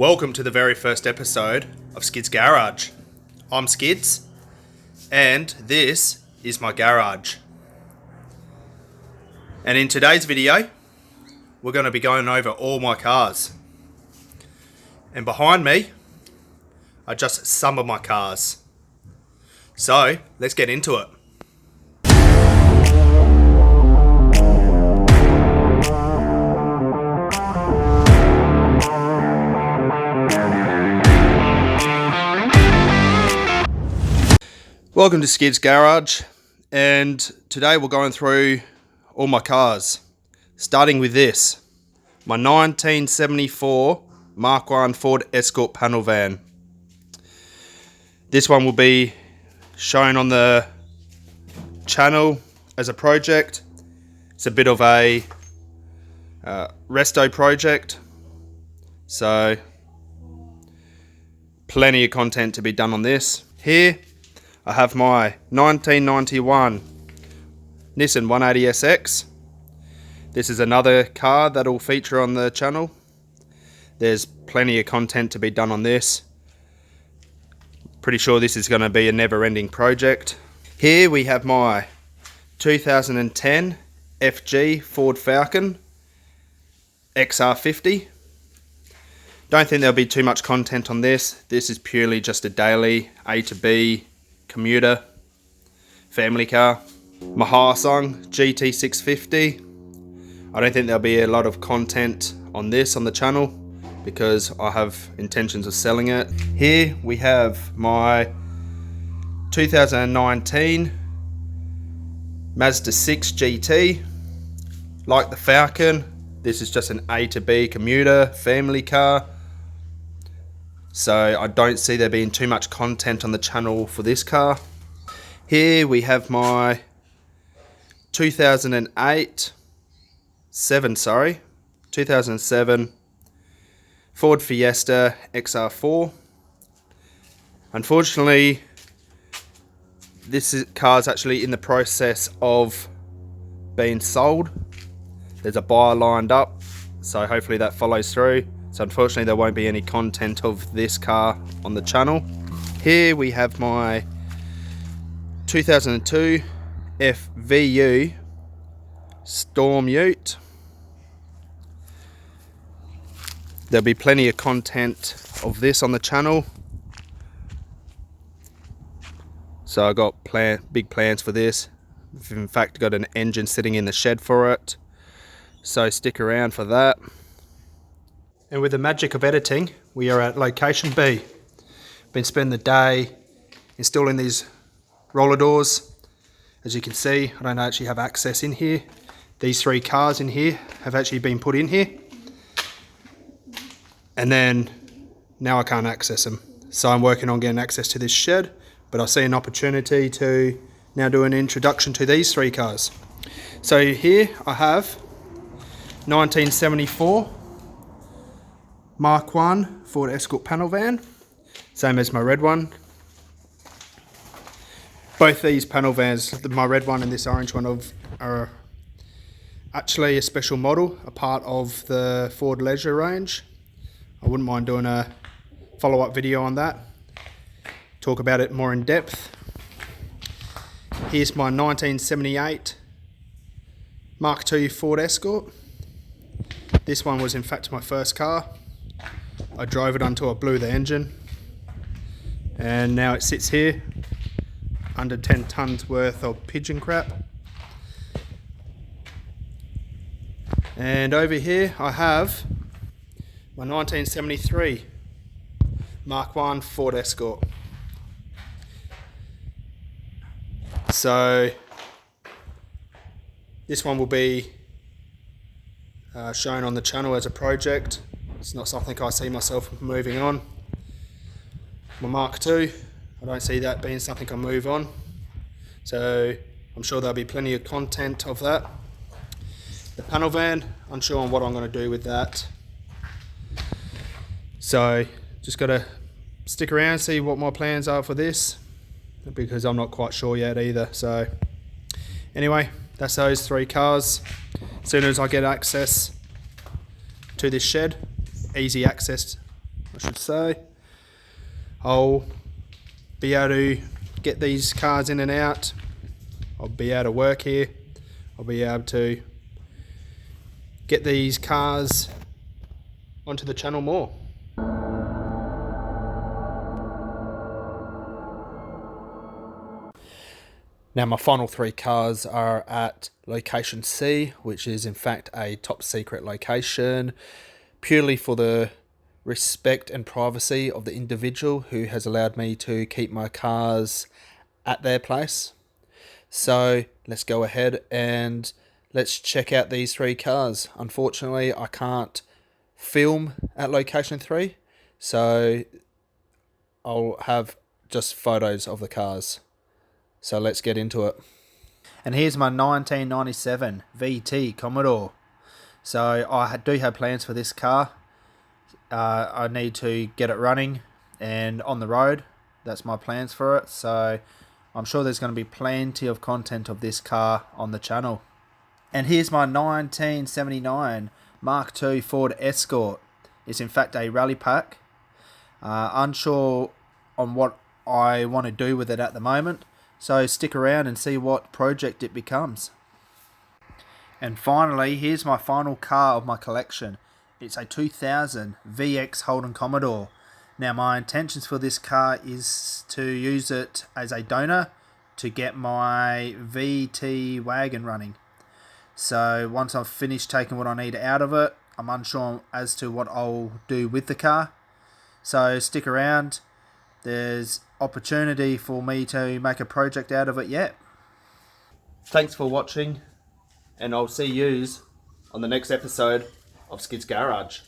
Welcome to the very first episode of Skidz Garage. I'm Skidz, and this is my garage. And in today's video, we're going to be going over all my cars. And behind me are just some of my cars. So, let's get into it. Welcome to Skidz Garage, and today we're going through all my cars, starting with this, my 1974 Mark I Ford Escort panel van. This one will be shown on the channel as a project. It's a bit of a resto project, so plenty of content to be done on this. Here I have my 1991 Nissan 180SX. This is another car that will feature on the channel. There's plenty of content to be done on this. Pretty sure this is going to be a never-ending project. Here we have my 2010 FG Ford Falcon XR50. Don't think there'll be too much content on this. This is purely just a daily A to B commuter family car. My Harsung GT650. I don't think there'll be a lot of content on this on the channel because I have intentions of selling it. Here we have my 2019 Mazda 6 GT. Like the Falcon, this is just an A to B commuter family car. So I don't see there being too much content on the channel for this car. Here we have my 2007 Ford Fiesta XR4. Unfortunately, this car is actually in the process of being sold. There's a buyer lined up, so hopefully that follows through. So unfortunately there won't be any content of this car on the channel. Here we have my 2002 FVU Storm Ute. There'll be plenty of content of this on the channel. So I got big plans for this. I've in fact got an engine sitting in the shed for it. So stick around for that. And with the magic of editing, we are at location B. Been spending the day installing these roller doors. As you can see, I don't actually have access in here. These three cars in here have actually been put in here. And then now I can't access them. So I'm working on getting access to this shed, but I see an opportunity to now do an introduction to these three cars. So here I have 1974 Mark I Ford Escort panel van, same as my red one. Both these panel vans, my red one and this orange one, are actually a special model, a part of the Ford Leisure range. I wouldn't mind doing a follow-up video on that, talk about it more in depth. Here's my 1978 Mark II Ford Escort. This one was in fact my first car. I drove it until I blew the engine, and now it sits here under 10 tons worth of pigeon crap. And over here I have my 1973 Mark I Ford Escort. So this one will be shown on the channel as a project. It's not something I see myself moving on. My Mark II, I don't see that being something I move on. So I'm sure there'll be plenty of content of that. The panel van, unsure on what I'm going to do with that. So just got to stick around, see what my plans are for this, because I'm not quite sure yet either. So anyway, that's those three cars. As soon as I get access to this shed, easy access I should say. I'll be able to get these cars in and out. I'll be able to work here. I'll be able to get these cars onto the channel more. Now my final 3 cars are at location C, which is in fact a top secret location, purely for the respect and privacy of the individual who has allowed me to keep my cars at their place. So let's go ahead and let's check out these 3 cars. Unfortunately, I can't film at location 3, so I'll have just photos of the cars. So let's get into it. And here's my 1997 VT Commodore. So I do have plans for this car. I need to get it running and on the road. That's my plans for it. So I'm sure there's going to be plenty of content of this car on the channel. And here's my 1979 Mark II Ford Escort. It's in fact a rally pack. Unsure on what I want to do with it at the moment. So stick around and see what project it becomes. And finally, here's my final car of my collection. It's a 2000 VX Holden Commodore. Now my intentions for this car is to use it as a donor to get my VT wagon running. So once I've finished taking what I need out of it, I'm unsure as to what I'll do with the car. So stick around. There's opportunity for me to make a project out of it yet. Thanks for watching, and I'll see yous on the next episode of Skidz Garage.